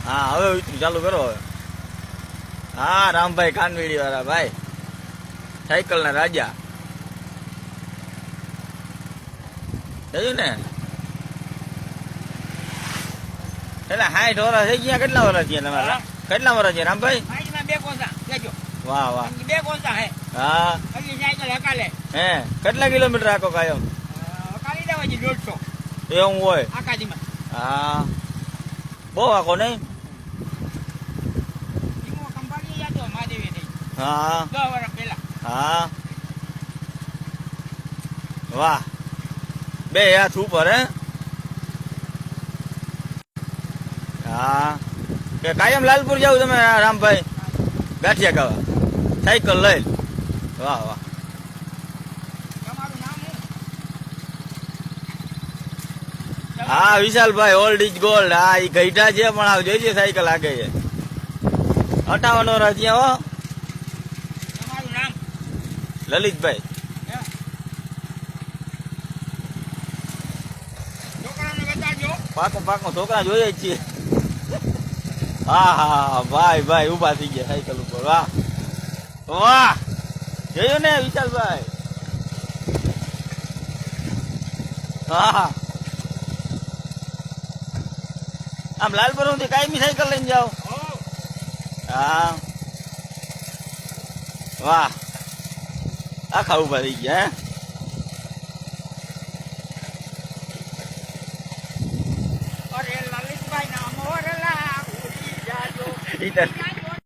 હા હવે ઉતરું ચાલુ કરો હવે. હા રામભાઈ કાનવીડી વાળા ભાઈ, સાયકલ ના રાજા જોયું ને. એટલે 60 વર્ષ થઈ ગયા. કેટલા વર્ષ થયા તમારા? કેટલા વર્ષ છે રામભાઈ? 2 કોસા લેજો. વાહ વાહ. 2 કોસા હે. હા હજી સાયકલ હકાલે. હે કેટલા કિલોમીટર આખો કાયમ? હકાલી દેવા છે 150. એવું હોય? આકાજીમાં. હા બહુ આખો નહીં? ઈમો કંપાડી જતો મહાદેવી નહીં. હા 10 વર્ષ પહેલા. હા વાહ. 2 હાથ ઉપર હે? હા કે કાયમ લાલપુર જાવ તમે રામભાઈ ગાંઠિયા ખાવા સાયકલ લઈ? વાહ વાહ. તમારું નામ શું? હા વિશાલભાઈ ઓલ્ડ ઇઝ ગોલ્ડ. હા એ ગઈઢા છે પણ આવ જોઈજે સાયકલ આગે છે. 58 વર્ષ થયા હો. તમારું નામ? લલિતભાઈ. છોકરાને બતાડજો. પાકો પાકો છોકરા જોઈએ જ છીએ. હા હા ભાઈ ભાઈ ઉભા થઈ ગયા સાયકલ ઉપર. વાહ વાહ જોયું ને વિશાલભાઈ? હા આમ લાલપુર થી કાયમી સાયકલ લઈને જાઓ? હા વાહ આખા ઉભા થઈ ગયા અરે લલિતભાઈ નામ ઓરલા ઉડી જાજો. હે